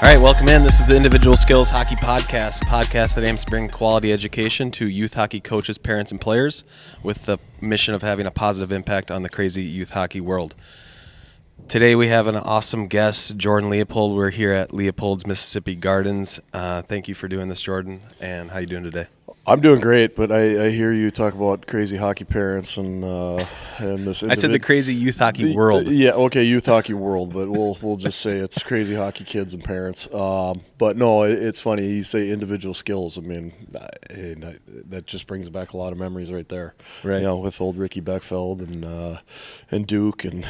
All right, welcome in. This is the Individual Skills Hockey Podcast, a podcast that aims to bring quality education to youth hockey coaches, parents, and players with the mission of having a positive impact on the crazy youth hockey world. Today we have an awesome guest, Jordan Leopold. We're here at Leopold's Mississippi Gardens. Thank you for doing this, Jordan. And how you doing today? I'm doing great, but I hear you talk about crazy hockey parents and this. I said the crazy youth hockey world. Yeah, okay, youth hockey world, but we'll just say it's crazy hockey kids and parents. But no, it's funny you say individual skills. I mean, that just brings back a lot of memories right there. Right. You know, with old Ricky Beckfeld and Duke, and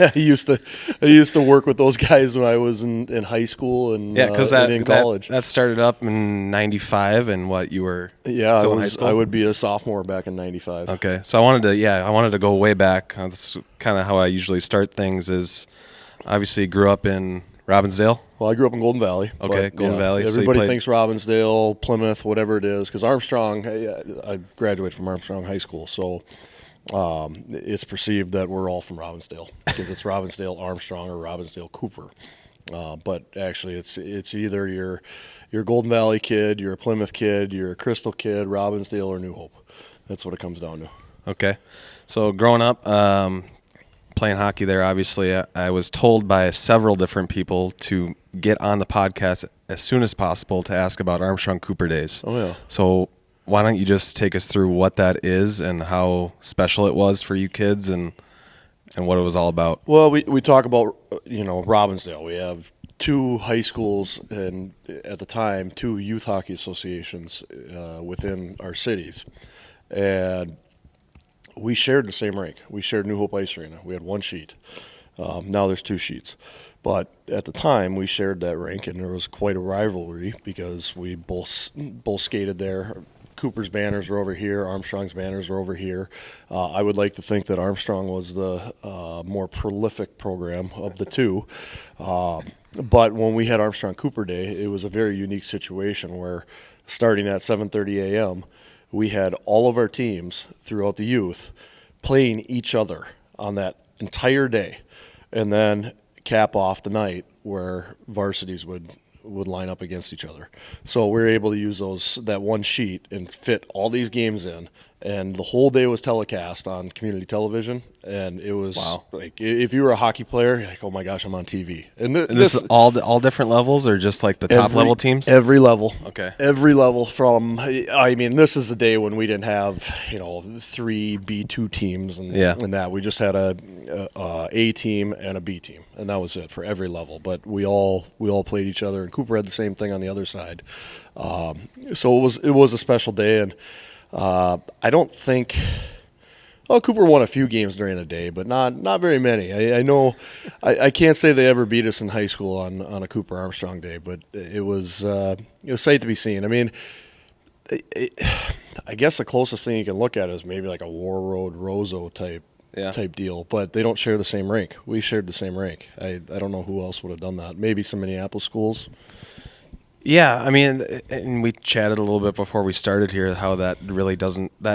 I used to work with those guys when I was in high school and in college. That started up in '95, and what you were. Yeah, still in high school? I would be a sophomore back in '95. Okay, so I wanted to go way back. That's kind of how I usually start things. Is obviously grew up in Robbinsdale. Well, I grew up in Golden Valley. Okay, Golden Valley. Everybody thinks Robbinsdale, Plymouth, whatever it is, because Armstrong. I graduated from Armstrong High School, so it's perceived that we're all from Robbinsdale because it's Robbinsdale Armstrong or Robbinsdale Cooper. But actually, it's either you're a Golden Valley kid, you're a Plymouth kid, you're a Crystal kid, Robbinsdale, or New Hope. That's what it comes down to. Okay. So growing up, playing hockey there, obviously, I was told by several different people to get on the podcast as soon as possible to ask about Armstrong Cooper days. Oh, yeah. So why don't you just take us through what that is and how special it was for you kids and what it was all about? Well, we talk about, Robbinsdale. We have two high schools and, at the time, two youth hockey associations within our cities. And we shared the same rink. We shared New Hope Ice Arena. We had one sheet. Now there's two sheets. But at the time, we shared that rink, and there was quite a rivalry because we both skated there. Cooper's banners were over here. Armstrong's banners were over here. I would like to think that Armstrong was the more prolific program of the two. But when we had Armstrong Cooper Day, it was a very unique situation where starting at 7:30 a.m., we had all of our teams throughout the youth playing each other on that entire day, and then cap off the night where varsities would line up against each other. So we were able to use that one sheet and fit all these games in, and the whole day was telecast on community television, and it was like if you were a hockey player, you're like, oh my gosh, I'm on TV. And this is all different levels, or just like the top level teams? Every level. Okay. Every level this is the day when we didn't have, 3 B2 teams and that. We just had a team and a B team, and that was it for every level. But we all played each other, and Cooper had the same thing on the other side. So it was a special day, and I don't think. Well, Cooper won a few games during the day, but not very many. I know I can't say they ever beat us in high school on a Cooper Armstrong day, but it was sight to be seen. I mean, I guess the closest thing you can look at is maybe like a War Road Roseau type deal, but they don't share the same rink. We shared the same rink. I don't know who else would have done that. Maybe some Minneapolis schools. Yeah, I mean, and we chatted a little bit before we started here how that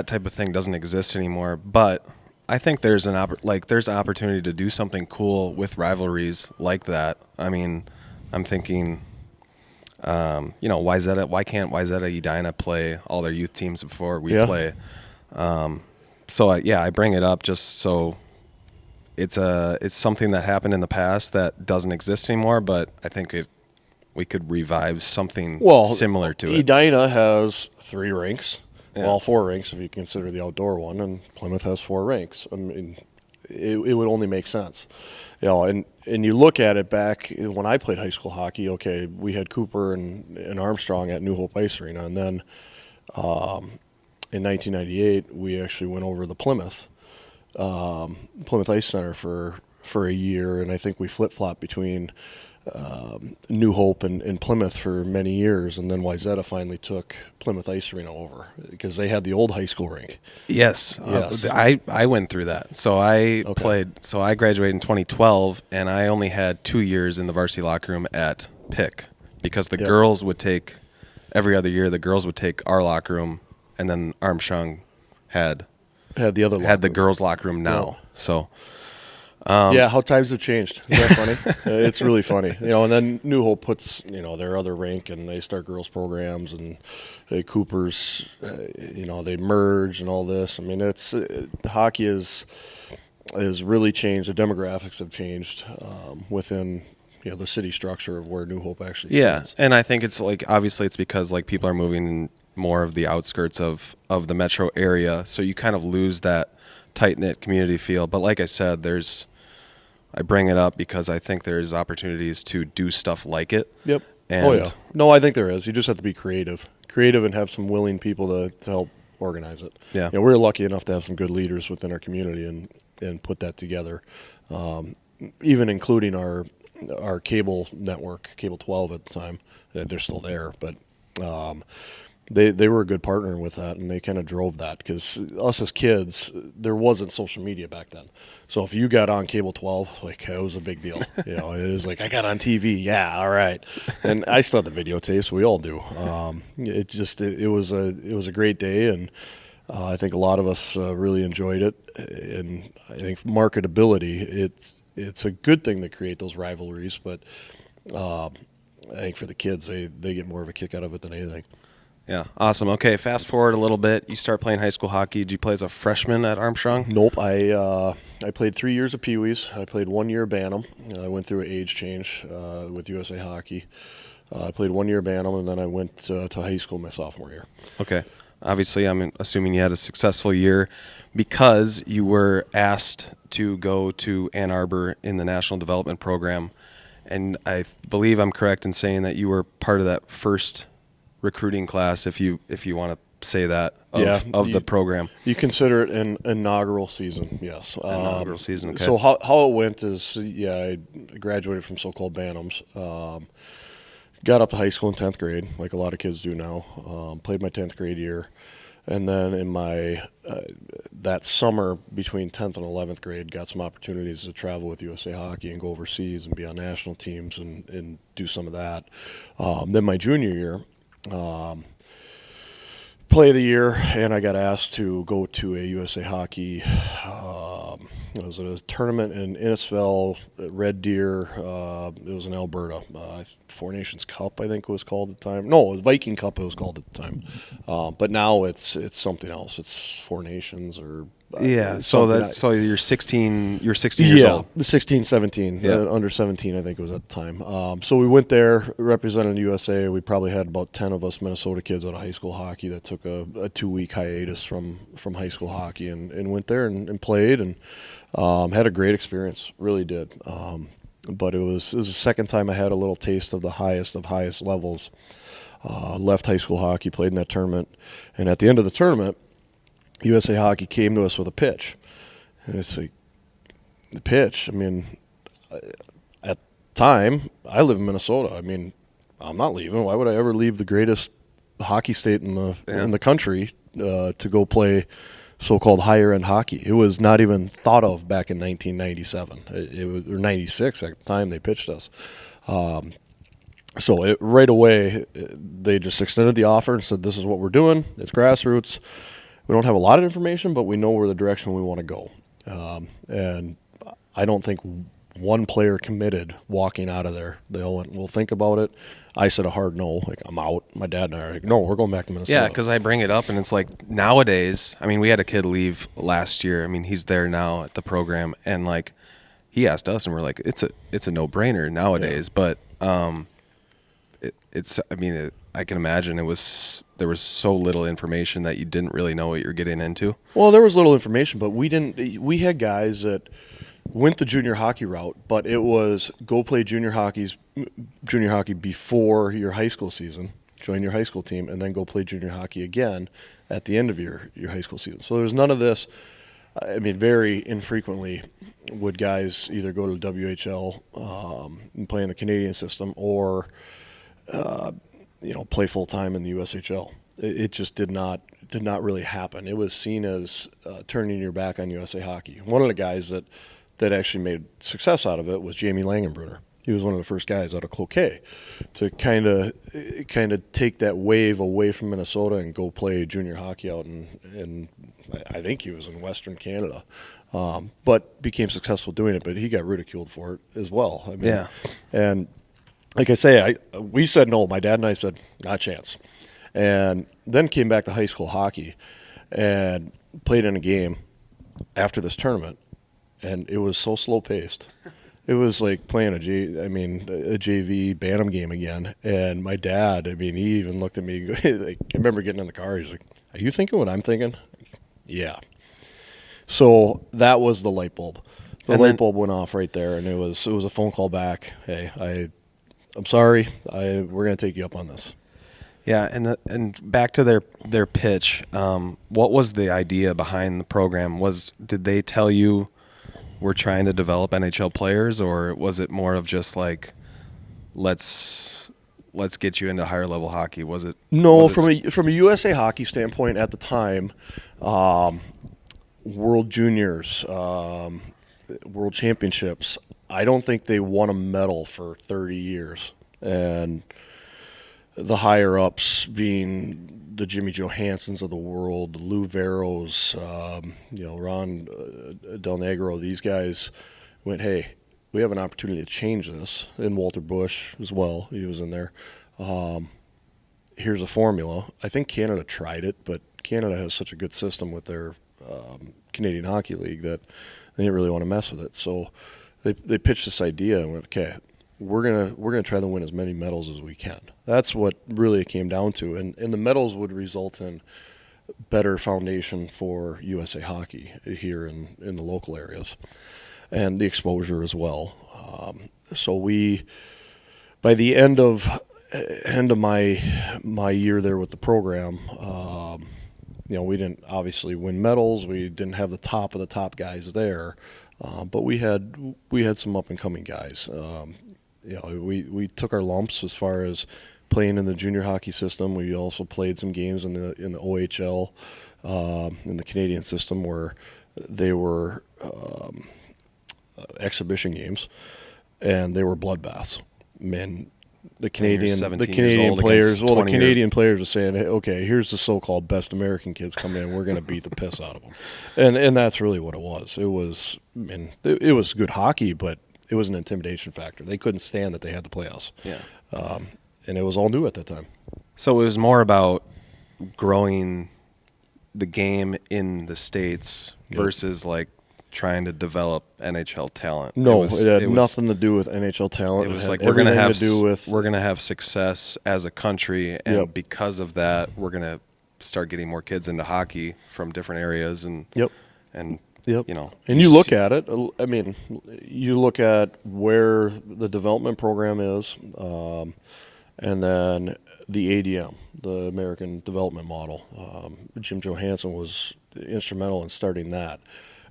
type of thing doesn't exist anymore. But I think there's there's an opportunity to do something cool with rivalries like that. I mean, I'm thinking, why can't Wayzata Edina play all their youth teams before we play? I bring it up just so it's something that happened in the past that doesn't exist anymore. But I think we could revive something similar to it. Edina has 3 rinks. Yeah. Well, 4 rinks if you consider the outdoor one, and Plymouth has 4 rinks. I mean, it would only make sense. And you look at it back when I played high school hockey, okay, we had Cooper and Armstrong at New Hope Ice Arena, and then in 1998, we actually went over to Plymouth Ice Center for a year, and I think we flip-flopped between New Hope and Plymouth for many years, and then Wayzata finally took Plymouth Ice Arena over because they had the old high school rink. Yes. I went through that. So I graduated in 2012, and I only had 2 years in the varsity locker room at Pick because the girls would take every other year. The girls would take our locker room, and then Armstrong had the other had the girls locker room now. Yeah. So. Yeah, how times have changed. Is that funny? It's really funny. And then New Hope puts, their other rink, and they start girls programs, and Cooper's, they merge and all this. I mean, hockey has really changed. The demographics have changed within the city structure of where New Hope actually sits. And I think it's obviously it's because people are moving in more of the outskirts of the metro area, so you kind of lose that tight-knit community feel. But like I said, I bring it up because I think there's opportunities to do stuff like it. Yep. And No, I think there is. You just have to be creative and have some willing people to help organize it. Yeah. We're lucky enough to have some good leaders within our community and put that together, even including our cable network, Cable 12 at the time. They're still there, but they were a good partner with that, and they kind of drove that because us as kids, there wasn't social media back then. So if you got on Cable 12, it was a big deal. It was I got on TV. Yeah, all right. And I still have the videotapes. We all do. It was a great day, and I think a lot of us really enjoyed it. And I think marketability, it's a good thing to create those rivalries, but I think for the kids, they get more of a kick out of it than anything. Yeah, awesome. Okay, fast forward a little bit. You start playing high school hockey. Did you play as a freshman at Armstrong? Nope. I played 3 years of Pee Wees. I played 1 year Bantam. I went through an age change with USA Hockey. I played 1 year Bantam, and then I went to high school my sophomore year. Okay. Obviously, I'm assuming you had a successful year because you were asked to go to Ann Arbor in the National Development Program. And I believe I'm correct in saying that you were part of that first recruiting class, if you want to say that, of the program. You consider it an inaugural season, yes. Inaugural season, okay. So how it went is, I graduated from so-called Bantams. Got up to high school in 10th grade, like a lot of kids do now. Played my 10th grade year. And then in my that summer between 10th and 11th grade, got some opportunities to travel with USA Hockey and go overseas and be on national teams and do some of that. Then my junior year, play of the year, and I got asked to go to a USA Hockey it was a tournament in Innisfil, Red Deer. It was in Alberta. Four Nations Cup, I think it was called at the time. No, it was Viking Cup. It was called at the time. But now it's something else. It's Four Nations or so you're 16. You're 16 years old. 16, 17, under 17, I think it was at the time. So we went there, represented the USA. We probably had about 10 of us Minnesota kids out of high school hockey that took a 2-week hiatus from high school hockey and went there and played and had a great experience. Really did. But it was the second time I had a little taste of the highest levels. Left high school hockey, played in that tournament, and at the end of the tournament, USA Hockey came to us with a pitch. And it's the pitch, I mean, at the time, I live in Minnesota. I mean, I'm not leaving. Why would I ever leave the greatest hockey state in the country to go play so-called higher-end hockey? It was not even thought of back in 1997. It was or 96 at the time they pitched us. So right away, they just extended the offer and said, this is what we're doing. It's grassroots. We don't have a lot of information, but we know where the direction we want to go. And I don't think one player committed walking out of there. They all went, we'll think about it. I said a hard no, I'm out. My dad and I are like, no, we're going back to Minnesota. Yeah, because I bring it up, and it's nowadays, I mean, we had a kid leave last year. I mean, he's there now at the program, and he asked us, and we're like, it's a no-brainer nowadays. Yeah. But I can imagine there was so little information that you didn't really know what you're getting into. Well, there was little information, but we had guys that went the junior hockey route, but it was go play junior hockey before your high school season, join your high school team, and then go play junior hockey again at the end of your high school season. So there's none of this. I mean, very infrequently would guys either go to WHL and play in the Canadian system or play full time in the USHL. It just did not really happen. It was seen as turning your back on USA Hockey. One of the guys that actually made success out of it was Jamie Langenbrunner. He was one of the first guys out of Cloquet to kind of take that wave away from Minnesota and go play junior hockey out in I think he was in Western Canada, but became successful doing it. But he got ridiculed for it as well. I mean, Yeah. And like I say, we said no. My dad and I said not a chance, and then came back to high school hockey and played in a game after this tournament, and it was so slow paced. It was like playing a JV Bantam game again. And my dad, I mean, he even looked at me. Like, I remember getting in the car. He's like, "Are you thinking what I'm thinking?" Yeah. So that was the light bulb. The light bulb went off right there, and it was a phone call back. Hey, I'm sorry. We're going to take you up on this. Yeah, and back to their pitch. What was the idea behind the program? Did they tell you we're trying to develop NHL players, or was it more of just like let's get you into higher level hockey? Was it from a USA Hockey standpoint at the time, World Juniors, World Championships, I don't think they won a medal for 30 years, and the higher ups being the Jimmy Johanssons of the world, the Lou Veros, Ron Del Negro, these guys went, hey, we have an opportunity to change this. And Walter Bush as well, he was in there. Here's a formula. I think Canada tried it, but Canada has such a good system with their Canadian Hockey League that they didn't really want to mess with it. So they pitched this idea and went, okay, we're gonna try to win as many medals as we can. That's what really it came down to, and the medals would result in better foundation for USA Hockey here in the local areas, and the exposure as well. So by the end of my year there with the program, we didn't obviously win medals. We didn't have the top of the top guys there, but we had some up and coming guys. We took our lumps as far as playing in the junior hockey system. We also played some games in the OHL, in the Canadian system, where they were exhibition games, and they were bloodbaths. Man, the Canadian players were saying, hey, okay, here's the so-called best American kids coming in. We're going to beat the piss out of them, and that's really what it was. It was good hockey, but it was an intimidation factor. They couldn't stand that they had to play us. Yeah. And it was all new at that time. So it was more about growing the game in the States versus like trying to develop NHL talent. No, it had nothing to do with NHL talent. It was like we're going to have success as a country, and because of that, we're going to start getting more kids into hockey from different areas, and and you look at it. I mean, you look at where the development program is, and then the ADM, the American Development Model. Jim Johansson was instrumental in starting that.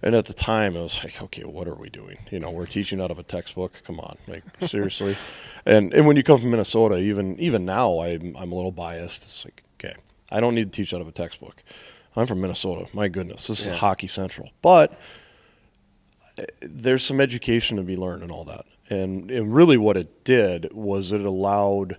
And at the time, it was like, okay, what are we doing? We're teaching out of a textbook. Come on, like seriously. And when you come from Minnesota, even now, I'm a little biased. It's like, okay, I don't need to teach out of a textbook. I'm from Minnesota. My goodness, this is Hockey Central. But there's some education to be learned and all that. And really what it did was it allowed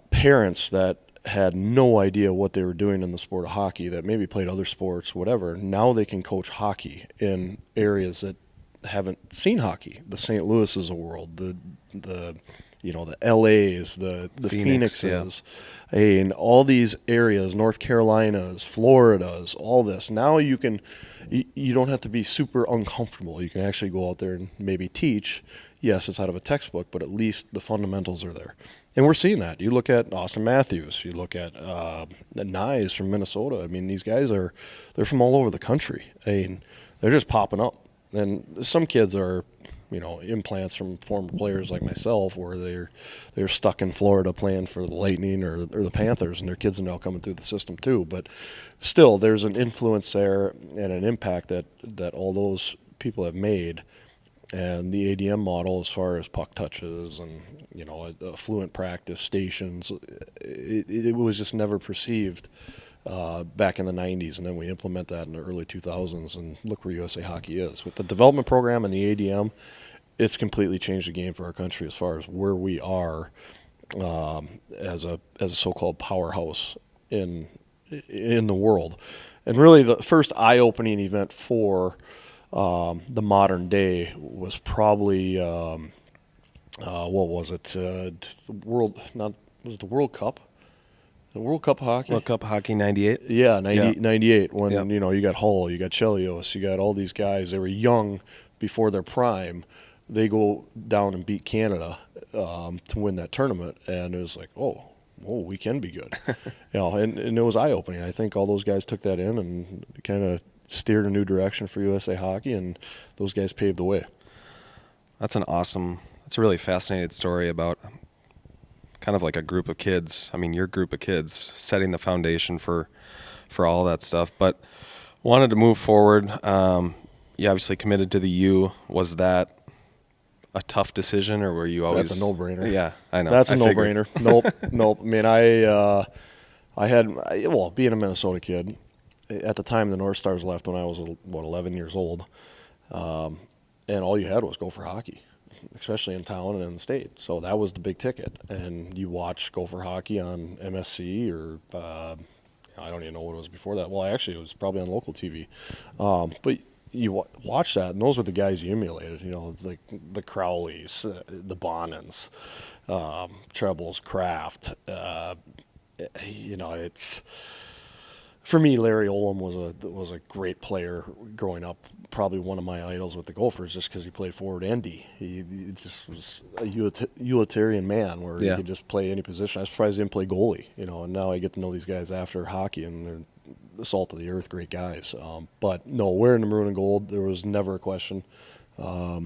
parents that had no idea what they were doing in the sport of hockey, that maybe played other sports, whatever. Now they can coach hockey in areas that haven't seen hockey. The St. Louis's of the world, the LAs, the Phoenixes, and all these areas, North Carolinas, Floridas, all this. Now you don't have to be super uncomfortable. You can actually go out there and maybe teach. Yes, it's out of a textbook, but at least the fundamentals are there. And we're seeing that. You look at Austin Matthews. You look at Nyes from Minnesota. I mean, these guys they're from all over the country. I mean, they're just popping up. And some kids are, implants from former players like myself, where they're stuck in Florida playing for the Lightning or the Panthers, and their kids are now coming through the system too. But still, there's an influence there and an impact that all those people have made. And the ADM model, as far as puck touches and a fluent practice, stations, it was just never perceived back in the 90s, and then we implement that in the early 2000s, and look where USA Hockey is. With the development program and the ADM, it's completely changed the game for our country as far as where we are as a so-called powerhouse in the world. And really, the first eye-opening event for the modern day was probably what was it? Was it the World Cup? The World Cup of hockey? World Cup hockey '98. Yeah, 98 when, Yep. you got Hull, you got Chelios, you got all these guys. They were young before their prime. They go down and beat Canada to win that tournament, and it was like, whoa, we can be good. And it was eye-opening. I think all those guys took that in and kind of steered a new direction for USA hockey, and those guys paved the way. That's a really fascinating story about kind of like a group of kids. I mean, your group of kids setting the foundation for all that stuff. But wanted to move forward. You obviously committed to the U. Was that a tough decision, or were you always? That's a no-brainer. Yeah, I know. That's a I figured. no-brainer. Nope. I mean, I had being a Minnesota kid at the time. The North Stars left when I was 11 years old, and all you had was Gopher hockey, especially in town and in the state. So that was the big ticket. And you watch Gopher hockey on MSC or I don't even know what it was before that. Well, actually, it was probably on local TV. But you watch that, and those were the guys you emulated. Like the Crowleys, the Bonnens, Trebles, Kraft. It's for me. Larry Olam was a great player growing up. Probably one of my idols with the Gophers, just because he played forward and D. He just was a utilitarian man where he could just play any position. I was surprised he didn't play goalie. And now I get to know these guys after hockey, and they're the salt of the earth, great guys. But no, wearing the maroon and gold, there was never a question. I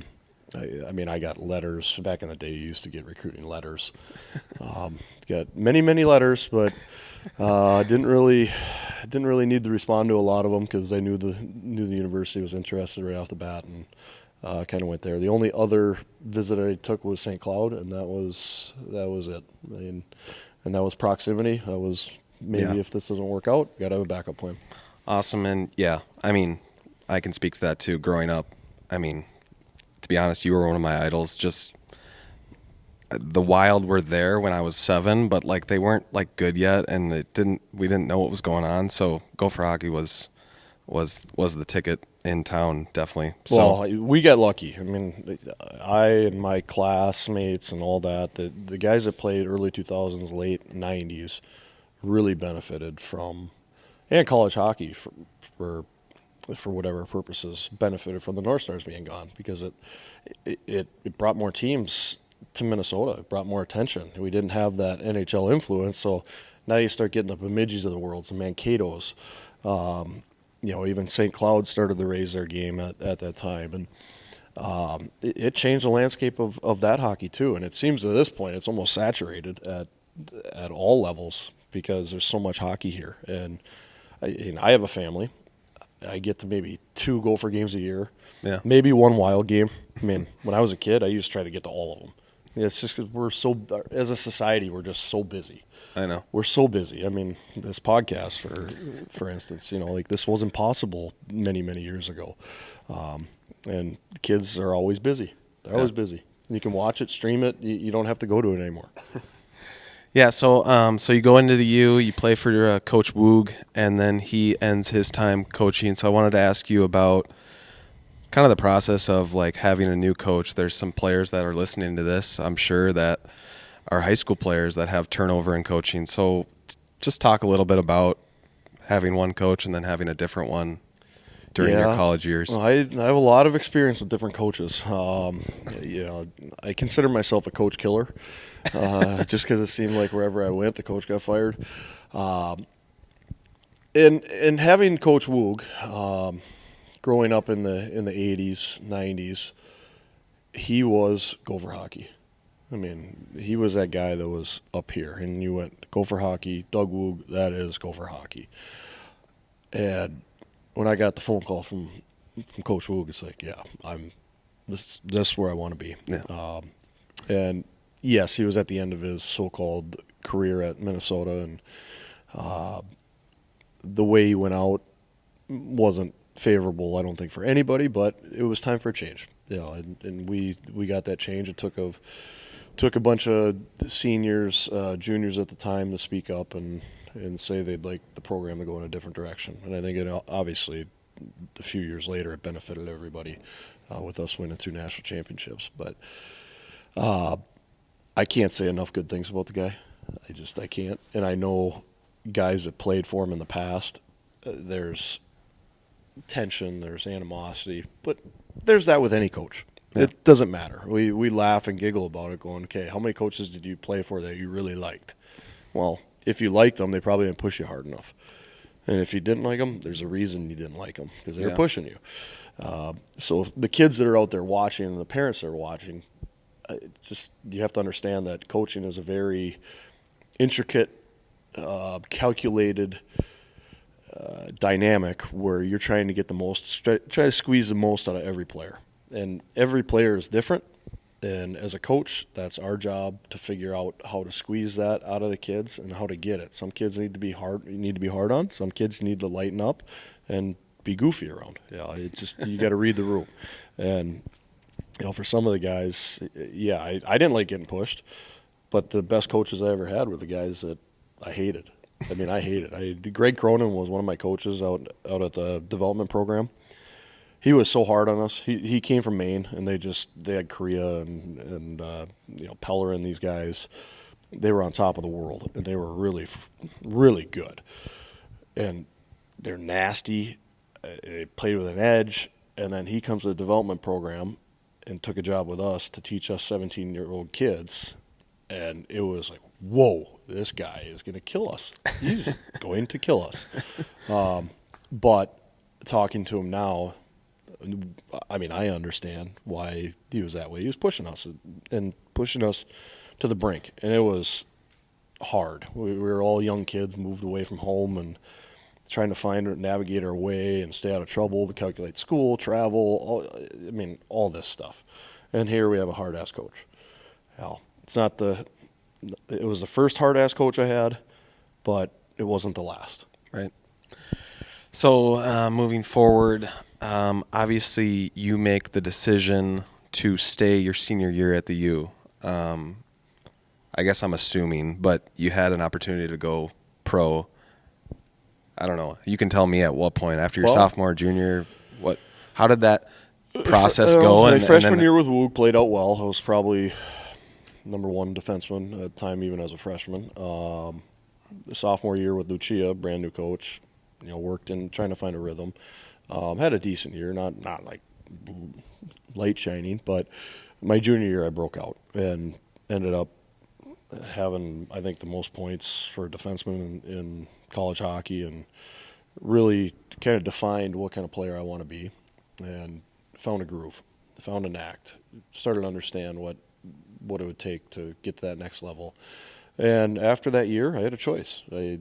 mean, I got letters back in the day. You used to get recruiting letters. Got many letters, but didn't really need to respond to a lot of them because I knew the university was interested right off the bat, and kind of went there. The only other visit I took was St. Cloud, and that was it. I mean, and that was proximity. That was maybe if this doesn't work out, got to have a backup plan. Awesome. And I mean, I can speak to that too. Growing up, I mean, to be honest, you were one of my idols. Just the Wild were there when I was 7, but like they weren't like good yet, and we didn't know what was going on. So Gopher hockey was the ticket in town, definitely. So, well, we got lucky. I mean, I and my classmates and all that, the guys that played early 2000s, late 90s, really benefited from, and college hockey for whatever purposes, benefited from the North Stars being gone, because it brought more teams to Minnesota. It brought more attention. We didn't have that NHL influence, so now you start getting the Bemidjis of the world, some Mankato's. Even St. Cloud started to raise their game at that time, and it changed the landscape of that hockey too. And it seems at this point it's almost saturated at all levels because there's so much hockey here. And I have a family. I get to maybe 2 Gopher games a year, maybe 1 Wild game. I mean, when I was a kid, I used to try to get to all of them. It's just because as a society, we're just so busy. I know. We're so busy. I mean, this podcast, for instance, like this wasn't possible many years ago. And kids are always busy. They're always busy. You can watch it, stream it. You don't have to go to it anymore. Yeah, so you go into the U, you play for Coach Woog, and then he ends his time coaching. So I wanted to ask you about kind of the process of like having a new coach. There's some players that are listening to this, I'm sure, that are high school players that have turnover in coaching. So just talk a little bit about having one coach and then having a different one during your college years. Well, I have a lot of experience with different coaches. I consider myself a coach killer. Just because it seemed like wherever I went, the coach got fired. And having Coach Woog, growing up in the 80s, 90s, he was Gopher hockey. I mean, he was that guy that was up here, and you went Gopher hockey, Doug Woog, that is Gopher hockey. And when I got the phone call from Coach Woog, it's like, this is where I want to be. Yeah. And yes, he was at the end of his so-called career at Minnesota, and the way he went out wasn't favorable, I don't think, for anybody, but it was time for a change. And we got that change. It took a bunch of seniors, juniors at the time, to speak up and say they'd like the program to go in a different direction. And I think it obviously, a few years later, it benefited everybody with us winning 2 national championships. But I can't say enough good things about the guy. I can't. And I know guys that played for him in the past, there's tension, there's animosity, but there's that with any coach. Yeah. It doesn't matter. We laugh and giggle about it, going, okay, how many coaches did you play for that you really liked? Well, if you liked them, they probably didn't push you hard enough. And if you didn't like them, there's a reason you didn't like them, because they were pushing you. So the kids that are out there watching and the parents that are watching, you have to understand that coaching is a very intricate, calculated dynamic where you're trying to get the most, try to squeeze the most out of every player. And every player is different. And as a coach, that's our job to figure out how to squeeze that out of the kids and how to get it. Some kids need to be hard on. Some kids need to lighten up and be goofy around. It's just, you got to read the room. And for some of the guys, I didn't like getting pushed, but the best coaches I ever had were the guys that I hated. I hated. Greg Cronin was one of my coaches out at the development program. He was so hard on us. He came from Maine, and they had Korea and Peller and these guys. They were on top of the world, and they were really, really good. And they're nasty. They played with an edge. And then he comes to the development program and took a job with us to teach us 17-year-old kids. And it was like, whoa, this guy is going to kill us. He's going to kill us. But talking to him now, I understand why he was that way. He was pushing us to the brink, and it was hard. We were all young kids, moved away from home, and trying to navigate our way and stay out of trouble, to calculate school, travel, all this stuff. And here we have a hard-ass coach. Hell, it was the first hard-ass coach I had, but it wasn't the last. Right. So moving forward, obviously you make the decision to stay your senior year at the U. I guess I'm assuming, but you had an opportunity to go pro. I don't know. You can tell me at what point, after your sophomore, junior, how did that process go? My freshman year with Woog played out well. I was probably number 1 defenseman at the time, even as a freshman. The sophomore year with Lucia, brand new coach, worked in trying to find a rhythm. Had a decent year, not like light shining, but my junior year I broke out and ended up having, I think, the most points for a defenseman in college hockey, and really kind of defined what kind of player I want to be, and found a groove, found an act, started to understand what it would take to get to that next level. And after that year, I had a choice. I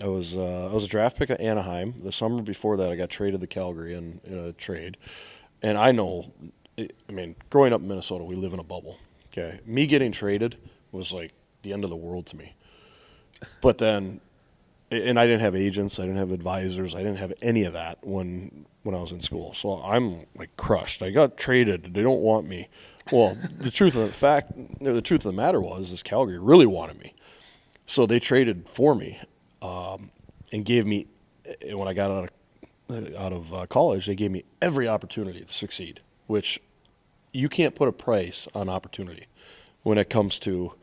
was a draft pick at Anaheim. The summer before that, I got traded to Calgary in a trade. And I know, growing up in Minnesota, we live in a bubble. Okay, me getting traded was like the end of the world to me. But then, and I didn't have agents, I didn't have advisors, I didn't have any of that when I was in school. So I'm like crushed. I got traded. They don't want me. Well, the truth of the matter was Calgary really wanted me. So they traded for me, and gave me, when I got out of college, they gave me every opportunity to succeed, which you can't put a price on opportunity when it comes to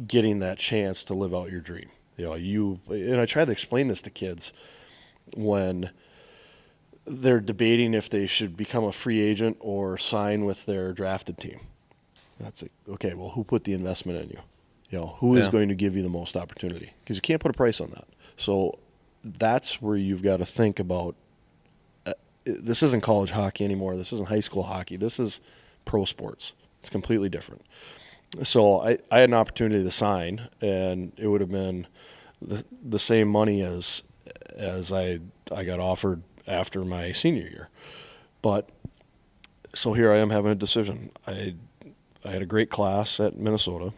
getting that chance to live out your dream. And I try to explain this to kids when they're debating if they should become a free agent or sign with their drafted team. That's like, okay, well, who put the investment in you? Who is going to give you the most opportunity? Because you can't put a price on that. So that's where you've got to think about, this isn't college hockey anymore. This isn't high school hockey. This is pro sports. It's completely different. So I had an opportunity to sign, and it would have been the same money as I got offered after my senior year. But so here I am having a decision. I had a great class at Minnesota.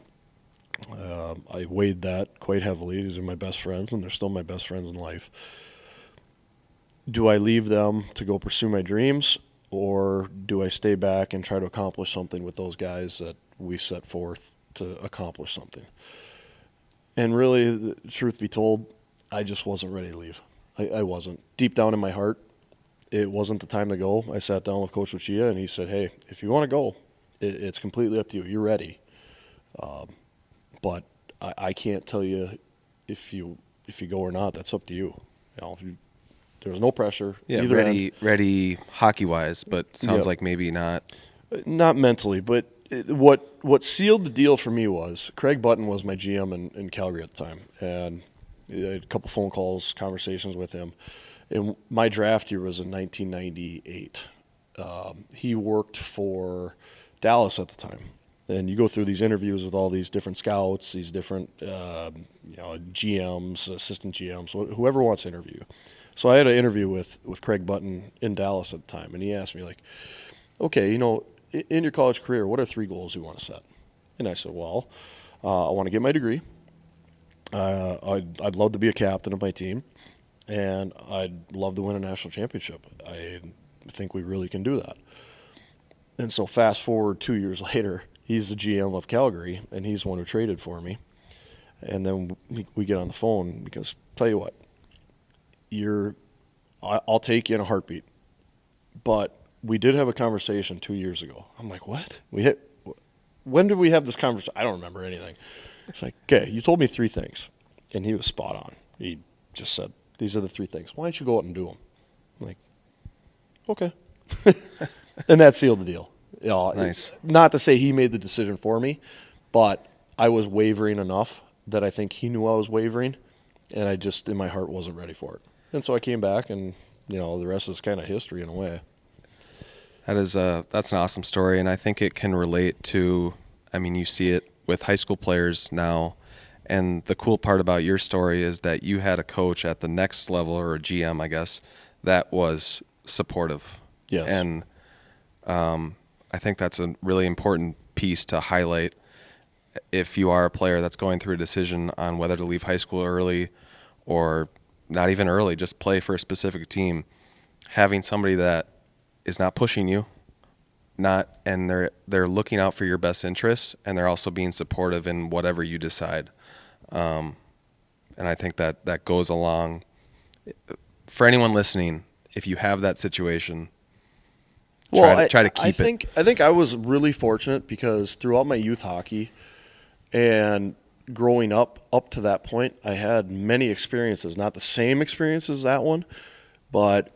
I weighed that quite heavily. These are my best friends, and they're still my best friends in life. do I leave them to go pursue my dreams, or do I stay back and try to accomplish something with those guys that we set forth to accomplish something? And really, the truth be told, I just wasn't ready to leave. I wasn't. Deep down in my heart, it wasn't the time to go. I sat down with Coach Lucia, and he said, hey, if you want to go, it's completely up to you. You're ready. But I can't tell you if you go or not. That's up to you. There was no pressure. Yeah, either ready hockey wise, but sounds like maybe not. Not mentally, but what sealed the deal for me was Craig Button was my GM in Calgary at the time, and I had a couple phone calls, conversations with him. And my draft year was in 1998. He worked for Dallas at the time. And you go through these interviews with all these different scouts, these different GMs, assistant GMs, whoever wants to interview. So I had an interview with Craig Button in Dallas at the time, and he asked me, like, okay, in your college career, what are 3 goals you want to set? And I said, well, I want to get my degree. I'd love to be a captain of my team, and I'd love to win a national championship. I think we really can do that. And so fast forward 2 years later, he's the GM of Calgary, and he's the one who traded for me. And then we get on the phone because, tell you what, I'll take you in a heartbeat. But we did have a conversation 2 years ago. I'm like, what? When did we have this conversation? I don't remember anything. It's like, okay, you told me 3 things. And he was spot on. He just said, these are the 3 things. Why don't you go out and do them? I'm like, okay. And that sealed the deal. Nice. Not to say he made the decision for me, but I was wavering enough that I think he knew I was wavering, and I just, in my heart, wasn't ready for it. And so I came back, and, the rest is kind of history in a way. That's an awesome story, and I think it can relate to, you see it with high school players now, and the cool part about your story is that you had a coach at the next level, or a GM, I guess, that was supportive. Yes. And I think that's a really important piece to highlight if you are a player that's going through a decision on whether to leave high school early or not even early, just play for a specific team. Having somebody that is not pushing you, and they're looking out for your best interests, and they're also being supportive in whatever you decide. And I think that goes along. For anyone listening, if you have that situation, try to keep it. I think I was really fortunate because throughout my youth hockey and growing up to that point, I had many experiences, not the same experiences as that one, but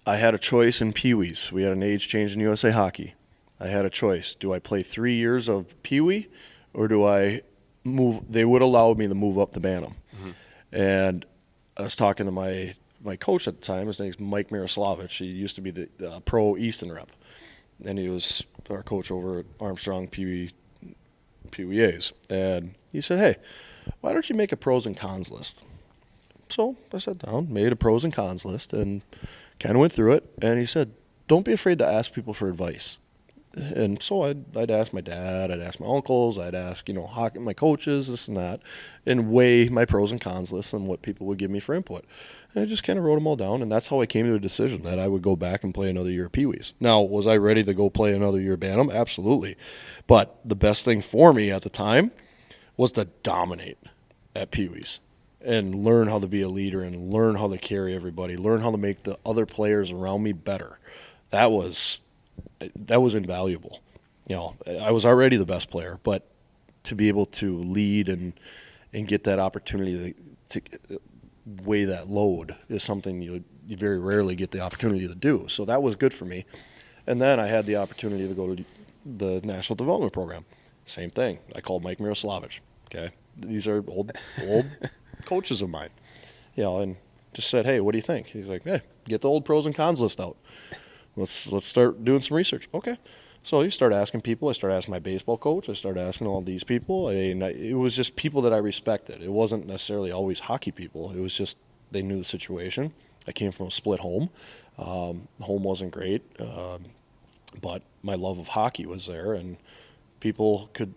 I had a choice in Pee-wees. We had an age change in USA Hockey. I had a choice. Do I play 3 years of Pee-wee, or do I move? They would allow me to move up to Bantam. Mm-hmm. And I was talking to my coach at the time. His name's Mike Miroslavich. He used to be the pro Easton rep, and he was our coach over at Armstrong Pee-wee A's. And he said, hey, why don't you make a pros and cons list? So I sat down, made a pros and cons list, and kind of went through it. And he said, don't be afraid to ask people for advice. And so I'd ask my dad, I'd ask my uncles, I'd ask, hockey, my coaches, this and that, and weigh my pros and cons list and what people would give me for input. And I just kind of wrote them all down, and that's how I came to a decision that I would go back and play another year of Pee-wees. Now, was I ready to go play another year of Bantam? Absolutely. But the best thing for me at the time was to dominate at Pee-wees and learn how to be a leader and learn how to carry everybody, learn how to make the other players around me better. That was invaluable. I was already the best player, but to be able to lead and get that opportunity to weigh that load is something you very rarely get the opportunity to do. So that was good for me. And then I had the opportunity to go to the National Development Program. Same thing. I called Mike Miroslavich. Okay, these are old coaches of mine. And just said, hey, what do you think? He's like, hey, get the old pros and cons list out. Let's start doing some research. Okay. So you start asking people. I started asking my baseball coach. I started asking all these people. It was just people that I respected. It wasn't necessarily always hockey people. It was just they knew the situation. I came from a split home. Home wasn't great, but my love of hockey was there, and people could.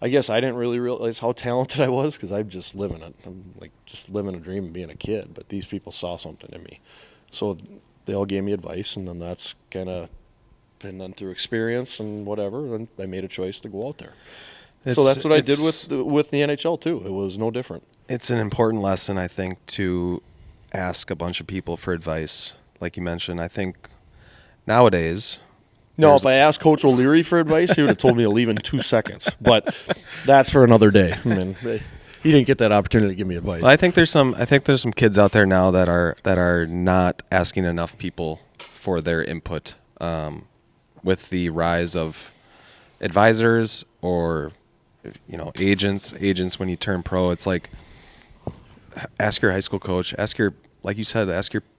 I guess I didn't really realize how talented I was because I'm just living it. I'm like just living a dream of being a kid. But these people saw something in me. So they all gave me advice, and then that's kind of, and then through experience and whatever, then I made a choice to go out there. So that's what I did with the NHL too. It was no different. It's an important lesson, I think, to ask a bunch of people for advice. Like you mentioned, I think nowadays... No, if I asked Coach O'Leary for advice, he would have told me to leave in 2 seconds. But that's for another day. I mean, he didn't get that opportunity to give me advice. Well, I think there's some kids out there now that are not asking enough people for their input. With the rise of advisors or agents when you turn pro, it's like ask your high school coach, ask your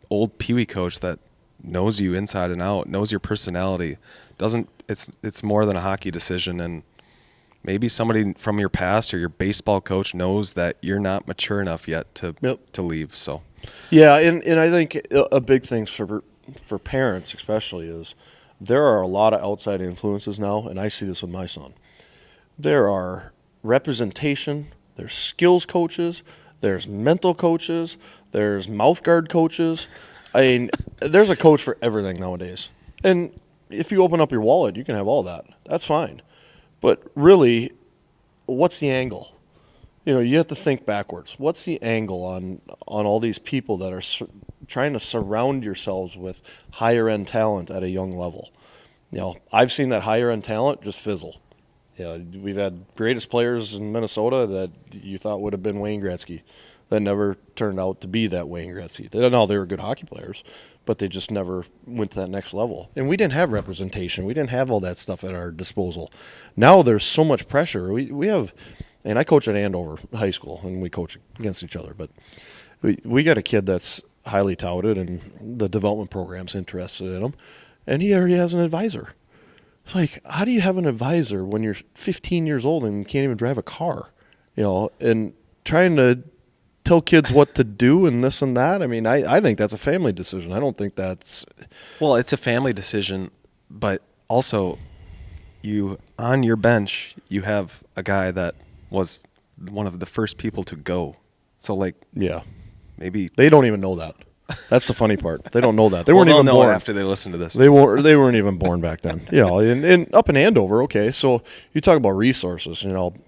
old Pee Wee coach that knows you inside and out, knows your personality. It's more than a hockey decision, and maybe somebody from your past or your baseball coach knows that you're not mature enough yet to leave. So yeah, and I think a big thing for parents especially is there are a lot of outside influences now, and I see this with my son. There are representation, there's skills coaches, there's mental coaches, there's mouth guard coaches. I mean, there's a coach for everything nowadays. And if you open up your wallet, you can have all that. That's fine. But really, what's the angle? You have to think backwards. What's the angle on all these people that are trying to surround yourselves with higher-end talent at a young level? I've seen that higher-end talent just fizzle. We've had greatest players in Minnesota that you thought would have been Wayne Gretzky that never turned out to be that Wayne Gretzky. They were good hockey players, but they just never went to that next level. And we didn't have representation. We didn't have all that stuff at our disposal. Now there's so much pressure. We have, and I coach at Andover High School, and we coach against each other, but we got a kid that's highly touted, and the development program's interested in him, and he already has an advisor. It's like, how do you have an advisor when you're 15 years old and can't even drive a car? And trying to tell kids what to do and this and that. I mean, I think that's a family decision. I don't think that's... Well, it's a family decision, but also on your bench, you have a guy that was one of the first people to go. So, yeah, maybe... They don't even know that. That's the funny part. They don't know that. They weren't even know born after they listen to this. They weren't even born back then. And up in Andover, okay, so you talk about resources.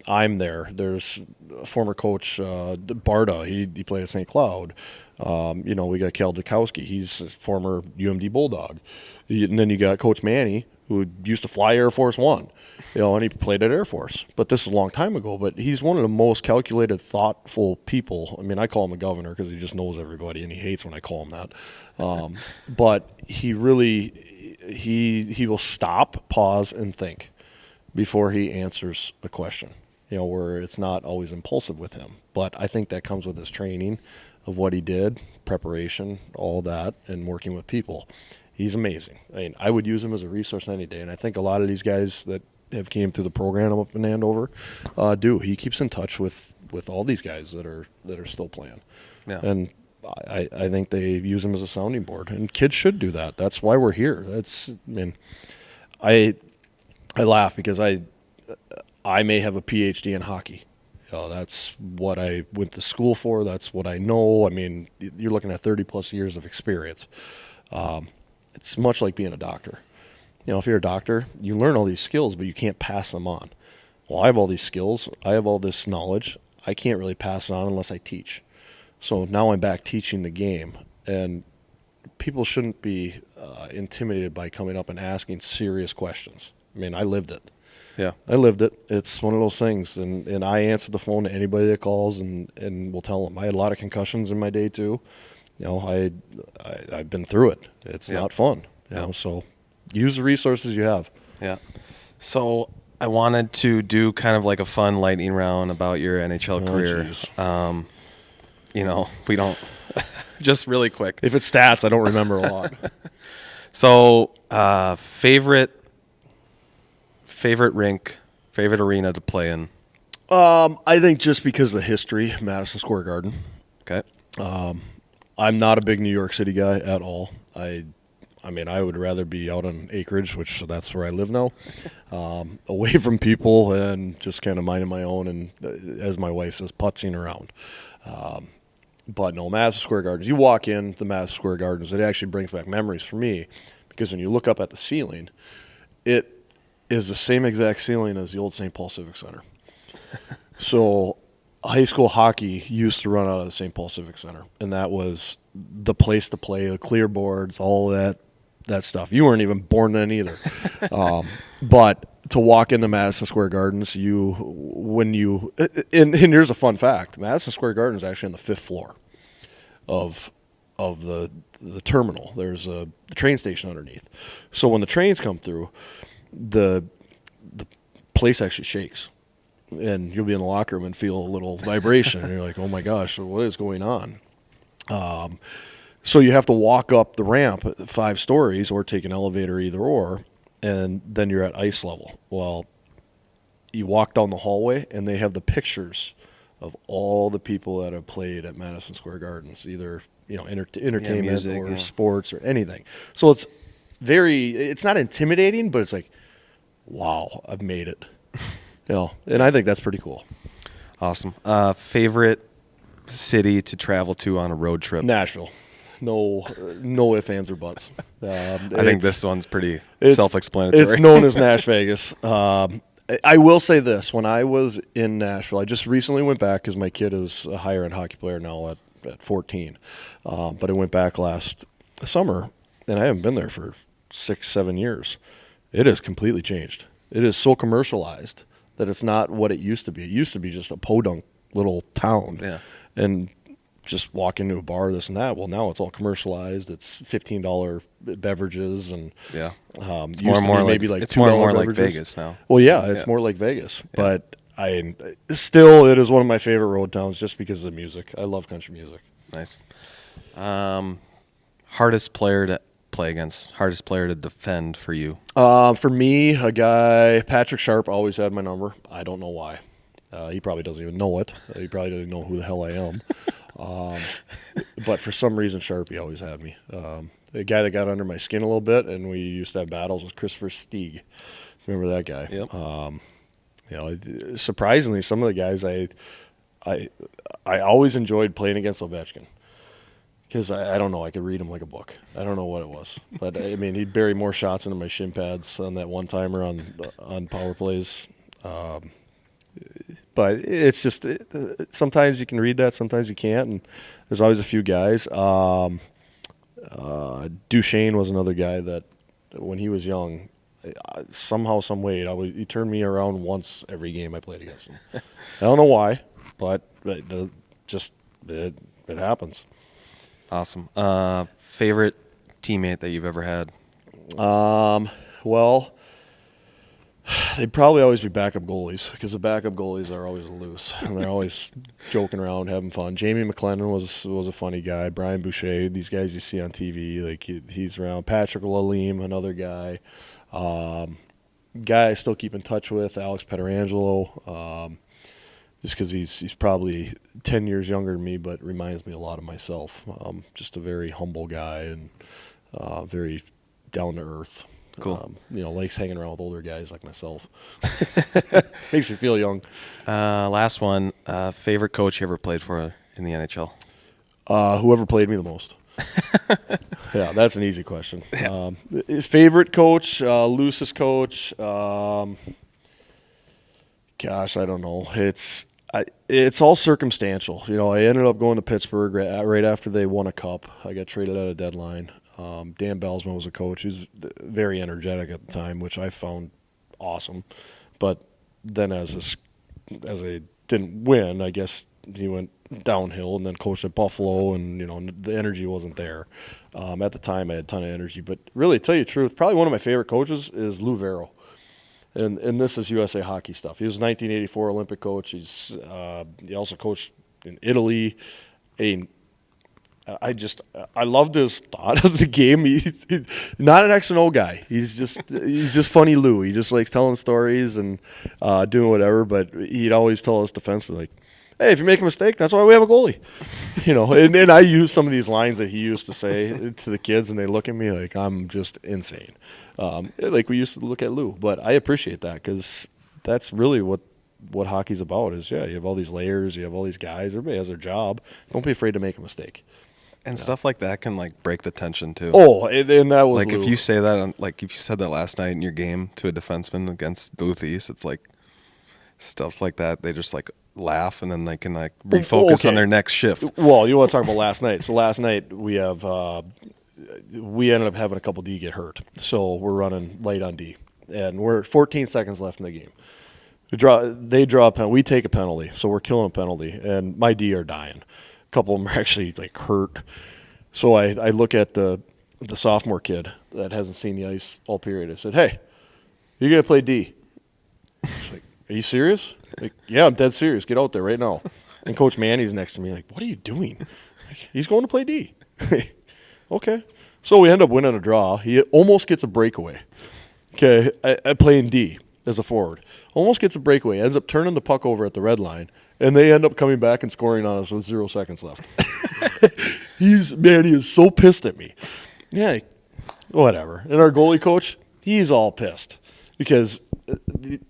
I'm there. There's a former coach, Barda. He played at St. Cloud. We got Kel Dukowski. He's a former UMD Bulldog. And then you got Coach Manny, who used to fly Air Force One. And he played at Air Force. But this is a long time ago. But he's one of the most calculated, thoughtful people. I mean, I call him a governor because he just knows everybody, and he hates when I call him that. But he really, he will stop, pause, and think before he answers a question, where it's not always impulsive with him. But I think that comes with his training of what he did, preparation, all that, and working with people. He's amazing. I mean, I would use him as a resource any day, and I think a lot of these guys that have came through the program up in Andover do. He keeps in touch with all these guys that are still playing. Yeah. And I think they use him as a sounding board, and kids should do that. That's why we're here. I laugh because I may have a PhD in hockey. That's what I went to school for. That's what I know. I mean, you're looking at 30-plus years of experience. It's much like being a doctor. If you're a doctor, you learn all these skills, but you can't pass them on. Well, I have all these skills. I have all this knowledge. I can't really pass it on unless I teach. So now I'm back teaching the game. And people shouldn't be intimidated by coming up and asking serious questions. I mean, I lived it. Yeah. I lived it. It's one of those things. And I answer the phone to anybody that calls and will tell them. I had a lot of concussions in my day, too. I've been through it. It's not fun. So use the resources you have. Yeah. So I wanted to do kind of like a fun lightning round about your NHL career. Geez. We don't just really quick. If it's stats, I don't remember a lot. So favorite rink, favorite arena to play in? I think just because of the history, Madison Square Garden. Okay. I'm not a big New York City guy at all. I mean, I would rather be out on acreage, which that's where I live now, away from people and just kind of minding my own and, as my wife says, putzing around. But no, Madison Square Gardens, you walk in the Madison Square Gardens, it actually brings back memories for me because when you look up at the ceiling, it is the same exact ceiling as the old St. Paul Civic Center. So high school hockey used to run out of the St. Paul Civic Center, and that was the place to play, the clear boards, all that stuff. You weren't even born then either. But to walk into Madison Square Gardens, and here's a fun fact. Madison Square Gardens is actually on the 5th floor of the terminal. There's a train station underneath. So when the trains come through, the place actually shakes. And you'll be in the locker room and feel a little vibration. And you're like, oh, my gosh, what is going on? So you have to walk up the ramp 5 stories or take an elevator, either or, and then you're at ice level. Well, you walk down the hallway, and they have the pictures of all the people that have played at Madison Square Gardens, either entertainment music, or sports or anything. So it's not intimidating, but it's like, wow, I've made it. And I think that's pretty cool. Awesome. Favorite city to travel to on a road trip? Nashville. No ifs, ands, or buts. I think this one's pretty self-explanatory. It's known as Nash Vegas. I will say this. When I was in Nashville, I just recently went back because my kid is a higher-end hockey player now at 14. But I went back last summer, and I haven't been there for 6-7 years. It has completely changed. It is so commercialized that it's not what it used to be. It used to be just a podunk little town. Yeah. And just walk into a bar, this and that. Well, now it's all commercialized. It's $15 beverages, and it's more and more maybe like $2 it's more and more beverages. like Vegas now. Well, yeah, it's more like Vegas, but it is one of my favorite road towns just because of the music. I love country music. Nice. Hardest player to play against, hardest player to defend for you? For me, a guy, Patrick Sharp, always had my number. I don't know why. He probably doesn't even know it. He probably doesn't know who the hell I am. But for some reason, Sharpie always had me. The guy that got under my skin a little bit, and we used to have battles, was Christopher Stieg. Remember that guy? Yep. Surprisingly, some of the guys I always enjoyed playing against Ovechkin. Because I don't know, I could read him like a book. I don't know what it was, but I mean, he'd bury more shots into my shin pads on that one timer on power plays. But it's just sometimes you can read that, sometimes you can't, and there's always a few guys. Duchesne was another guy that when he was young, somehow, some way, he turned me around once every game I played against him. I don't know why, but it happens. Awesome. Favorite teammate that you've ever had? Well, they'd probably always be backup goalies because the backup goalies are always loose and they're always joking around, having fun. Jamie McLennan was a funny guy. Brian Boucher, these guys you see on TV, like he's around. Patrick Lalime, another guy. Guy I still keep in touch with, Alex Petrangelo. Just because he's probably 10 years younger than me, but reminds me a lot of myself. Just a very humble guy and very down to earth. Cool. Likes hanging around with older guys like myself. Makes me feel young. Last one. Favorite coach you ever played for in the NHL? Whoever played me the most. Yeah, that's an easy question. Yeah. Favorite coach, loosest coach. Gosh, I don't know. It's all circumstantial. I ended up going to Pittsburgh right after they won a cup. I got traded at a deadline. Dan Belsman was a coach. He was very energetic at the time, which I found awesome. But then as they didn't win, I guess he went downhill and then coached at Buffalo, and the energy wasn't there. At the time, I had a ton of energy. But really, to tell you the truth, probably one of my favorite coaches is Lou Vero. And this is USA Hockey stuff. He was a 1984 Olympic coach. He also coached in Italy. I loved his thought of the game. He's not an X and O guy. He's just funny Lou. He just likes telling stories and doing whatever. But he'd always tell us defensemen, like, hey, if you make a mistake, that's why we have a goalie. And I use some of these lines that he used to say to the kids, and they look at me like I'm just insane. Like we used to look at Lou. But I appreciate that because that's really what hockey's about is, you have all these layers, you have all these guys, everybody has their job. Don't be afraid to make a mistake. And stuff like that can like break the tension too. Oh, and that was like Lou. if you say that if you said that last night in your game to a defenseman against Duluth East, it's like stuff like that. They just like laugh and then they can like refocus on their next shift. Well, you want to talk about last night? So last night we ended up having a couple D get hurt, so we're running light on D, and we're 14 seconds left in the game. They draw a penalty. We take a penalty, so we're killing a penalty, and my D are dying. A couple of them are actually like hurt. So I look at the sophomore kid that hasn't seen the ice all period. I said, "Hey, you're gonna play D." She's like, "Are you serious?" Like, "Yeah, I'm dead serious. Get out there right now." And Coach Manny's next to me, like, "What are you doing?" Like, he's going to play D. Okay. So we end up winning a draw. He almost gets a breakaway. Okay, I play in D as a forward. Almost gets a breakaway. Ends up turning the puck over at the red line, and they end up coming back and scoring on us with 0 seconds left. He is so pissed at me. Yeah, whatever. And our goalie coach, he's all pissed because the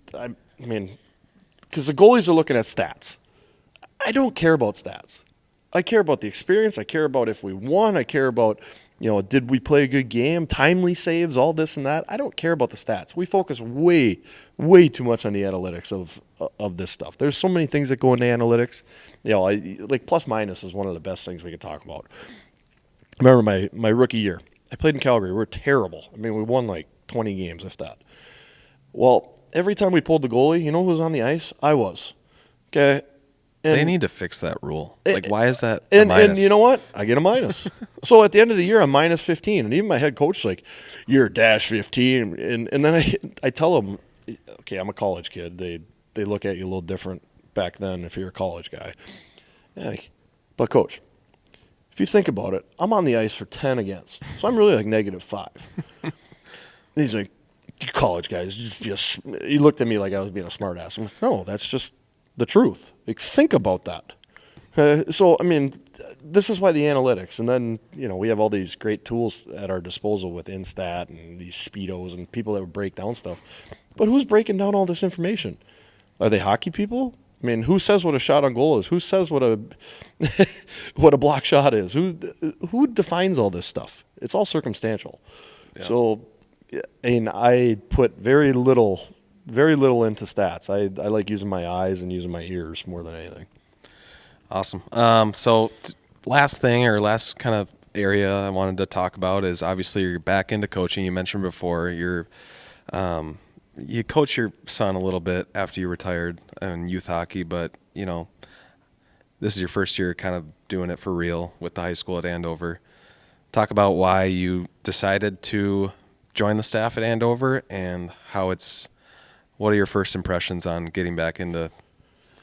goalies are looking at stats. I don't care about stats. I care about the experience. I care about if we won. I care about, did we play a good game, timely saves, all this and that. I don't care about the stats. We focus way, way too much on the analytics of this stuff. There's so many things that go into analytics. Like plus minus is one of the best things we can talk about. I remember my rookie year. I played in Calgary. We were terrible. I mean, we won like 20 games, if that. Well, every time we pulled the goalie, you know who was on the ice? I was. Okay. They need to fix that rule. Like, why is that a minus? And you know what? I get a minus. So at the end of the year, I'm minus 15. And even my head coach is like, "You're dash 15." And then I tell them, okay, I'm a college kid. They look at you a little different back then if you're a college guy. But coach, if you think about it, I'm on the ice for 10 against. So I'm really like -5. And he's like, "You college guys, just." He looked at me like I was being a smart ass. I'm like, "No, that's just the truth. Like, think about that." So, I mean, this is why the analytics. And then, we have all these great tools at our disposal with Instat and these Speedos and people that would break down stuff. But who's breaking down all this information? Are they hockey people? I mean, who says what a shot on goal is? Who says what a what a block shot is? Who defines all this stuff? It's all circumstantial. Yeah. So, I put very little into stats. I like using my eyes and using my ears more than anything. Awesome. So last kind of area I wanted to talk about is obviously you're back into coaching. You mentioned before you coach your son a little bit after you retired in youth hockey, but this is your first year kind of doing it for real with the high school at Andover. Talk about why you decided to join the staff at Andover and what are your first impressions on getting back into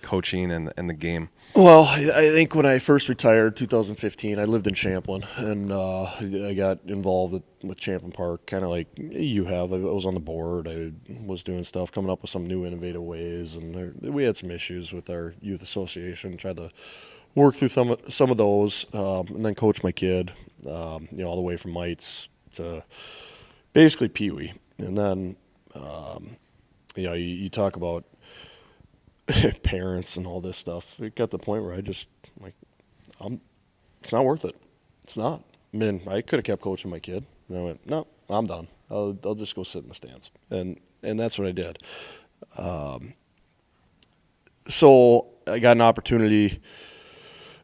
coaching and the game? Well, I think when I first retired, 2015, I lived in Champlin, and I got involved with Champlin Park, kind of like you have. I was on the board. I was doing stuff, coming up with some new innovative ways, and we had some issues with our youth association. Tried to work through some of those, and then coach my kid, all the way from mites to basically peewee, and then. You talk about parents and all this stuff. It got to the point where I just it's not worth it. It's not. I mean, I could have kept coaching my kid. And I went, no, I'm done. I'll just go sit in the stands, and that's what I did. So I got an opportunity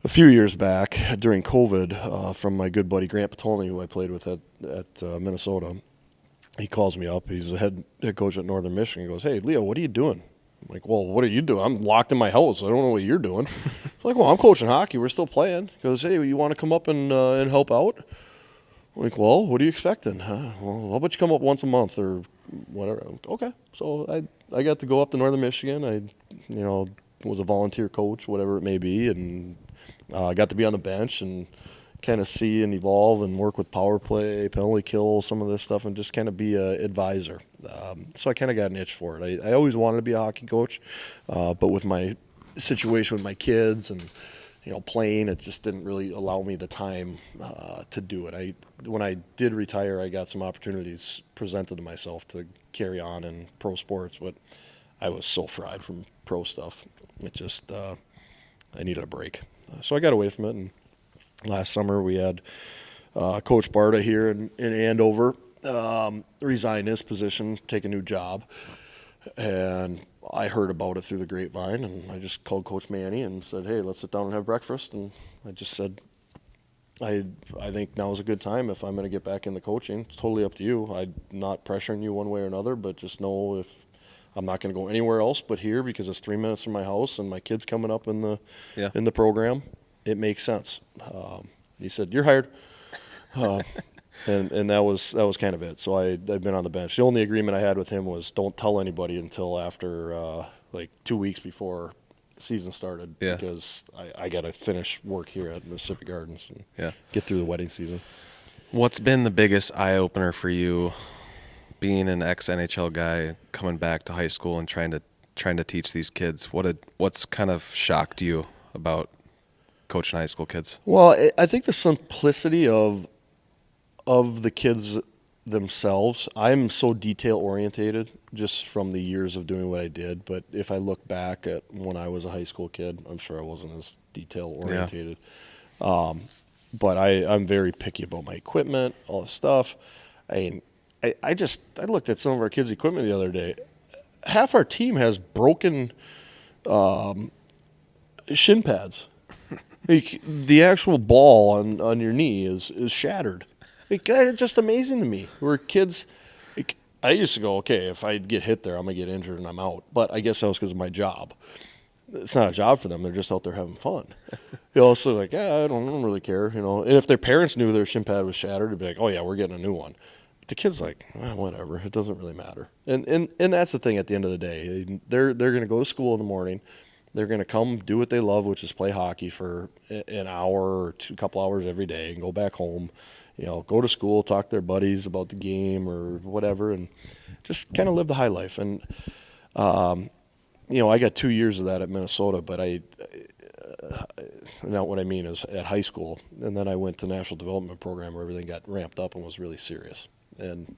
a few years back during COVID from my good buddy Grant Patolni, who I played with at Minnesota. He calls me up. He's the head coach at Northern Michigan. He goes, "Hey, Leo, what are you doing?" I'm like, "Well, what are you doing? I'm locked in my house. I don't know what you're doing." I'm like, "Well, I'm coaching hockey. We're still playing." He goes, "Hey, you want to come up and help out?" I'm like, "Well, what are you expecting?" Well, how about you come up once a month or whatever? I'm like, okay. So I got to go up to Northern Michigan. I was a volunteer coach, whatever it may be, and I got to be on the bench and kind of see and evolve and work with power play, penalty kill, some of this stuff, and just kind of be an advisor. So I kind of got an itch for it. I always wanted to be a hockey coach, but with my situation with my kids and playing, it just didn't really allow me the time to do it. When I did retire, I got some opportunities presented to myself to carry on in pro sports, but I was so fried from pro stuff. It just I needed a break, so I got away from it. And last summer we had Coach Barta here in Andover resign his position, take a new job, and I heard about it through the grapevine, and I just called Coach Manny and said, "Hey, let's sit down and have breakfast." And I just said, "I think now is a good time if I'm going to get back into coaching. It's totally up to you. I'm not pressuring you one way or another, but just know if I'm not going to go anywhere else but here because it's 3 minutes from my house and my kid's coming up in the program. It makes sense." He said, "You're hired." And that was kind of it. So I've been on the bench. The only agreement I had with him was don't tell anybody until after like 2 weeks before the season started, because I got to finish work here at Mississippi Gardens and get through the wedding season. What's been the biggest eye opener for you, being an ex-NHL guy coming back to high school and trying to teach these kids? What's kind of shocked you about coaching high school kids? Well, I think the simplicity of the kids themselves. I'm so detail orientated just from the years of doing what I did. But if I look back at when I was a high school kid, I'm sure I wasn't as detail orientated. But I'm very picky about my equipment, all this stuff. I looked at some of our kids' equipment the other day. Half our team has broken shin pads. Like, the actual ball on your knee is shattered. It's just amazing to me. We're kids. I used to go, okay, if I get hit there, I'm going to get injured and I'm out. But I guess that was because of my job. It's not a job for them. They're just out there having fun. So like, I don't really care. And if their parents knew their shin pad was shattered, they'd be like, oh, yeah, we're getting a new one. But the kid's like, whatever. It doesn't really matter. And that's the thing at the end of the day. They're going to go to school in the morning. They're going to come do what they love, which is play hockey for an hour or a couple hours every day and go back home. Go to school, talk to their buddies about the game or whatever, and just kind of live the high life. And, I got 2 years of that at Minnesota, but now what I mean is at high school. And then I went to National Development Program where everything got ramped up and was really serious. And,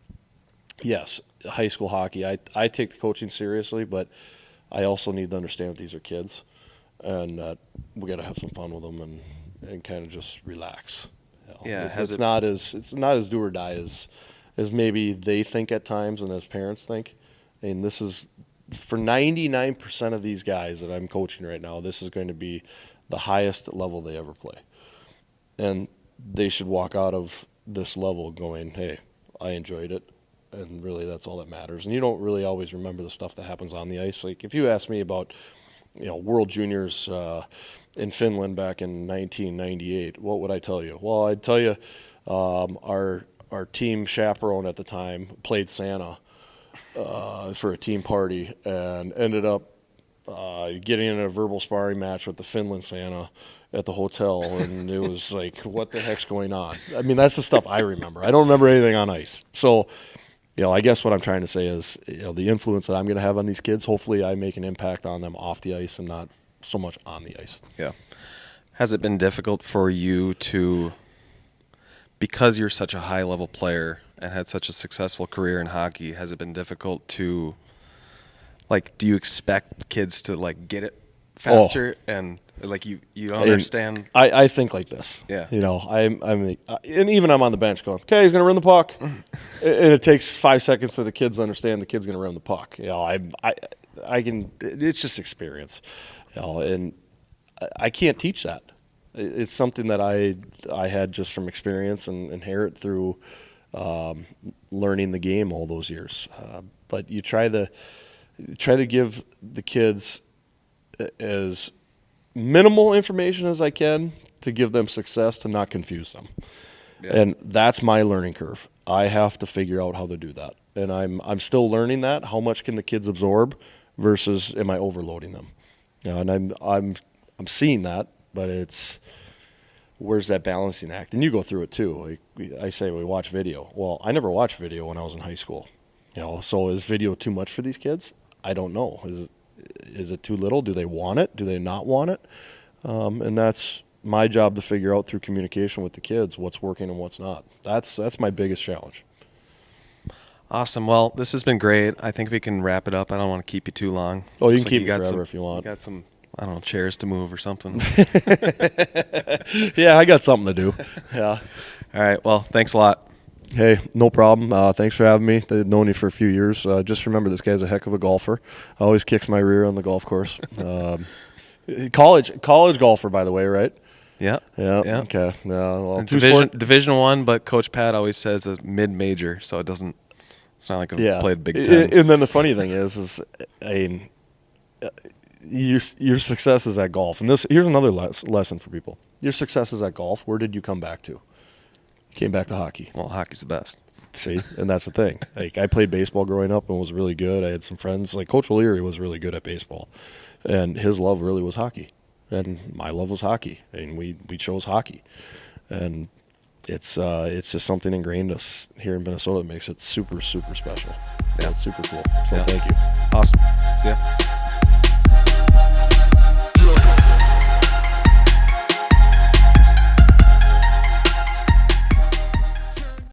yes, high school hockey, I take the coaching seriously, but I also need to understand that these are kids, and we got to have some fun with them and kind of just relax. It's not as do or die as maybe they think at times and as parents think. And this is for 99% of these guys that I'm coaching right now. This is going to be the highest level they ever play, and they should walk out of this level going, "Hey, I enjoyed it." And really, that's all that matters. And you don't really always remember the stuff that happens on the ice. Like if you ask me about, World Juniors in Finland back in 1998, what would I tell you? Well, I'd tell you our team chaperone at the time played Santa for a team party and ended up getting in a verbal sparring match with the Finland Santa at the hotel, and it was like, what the heck's going on? I mean, that's the stuff I remember. I don't remember anything on ice. So, I guess what I'm trying to say is, the influence that I'm going to have on these kids, hopefully I make an impact on them off the ice and not so much on the ice. Yeah. Has it been difficult for you to, because you're such a high-level player and had such a successful career in hockey, has it been difficult to, do you expect kids to, get it faster and, you don't understand? I think like this. Yeah. And even I'm on the bench going, okay, he's going to run the puck. And it takes 5 seconds for the kids to understand the kid's going to run the puck. I can, it's just experience. And I can't teach that. It's something that I had just from experience and inherit through learning the game all those years. But you try to give the kids as minimal information as I can to give them success, to not confuse them. Yeah. And that's my learning curve. I have to figure out how to do that. And I'm still learning that. How much can the kids absorb versus am I overloading them? And I'm seeing that, but it's where's that balancing act? And you go through it too. I say we watch video. Well, I never watched video when I was in high school. So is video too much for these kids? I don't know. is it too little? Do they want it? Do they not want it? And that's my job to figure out through communication with the kids what's working and what's not. That's my biggest challenge. Awesome. Well, this has been great. I think we can wrap it up. I don't want to keep you too long. Oh, you Looks can keep like it forever some, if you want. You got some, I don't know, chairs to move or something. Yeah, I got something to do. Yeah. All right. Well, thanks a lot. Hey, no problem. Thanks for having me. I've known you for a few years. Just remember, this guy's a heck of a golfer. Always kicks my rear on the golf course. College golfer, by the way, right? Yeah. Yeah. Yeah. Okay. Well, Division one, but Coach Pat always says a mid-major, so it doesn't. It's not like I've played Big Ten. And then the funny thing is your success is at golf. And here's another lesson for people. Your success is at golf. Where did you come back to? Came back to hockey. Well, hockey's the best. See, and that's the thing. Like, I played baseball growing up and was really good. I had some friends. Like, Coach O'Leary was really good at baseball, and his love really was hockey, and my love was hockey, and we chose hockey, and it's just something ingrained us here in Minnesota that makes it super, super special. Yeah, it's super cool. So thank you. Awesome. See ya.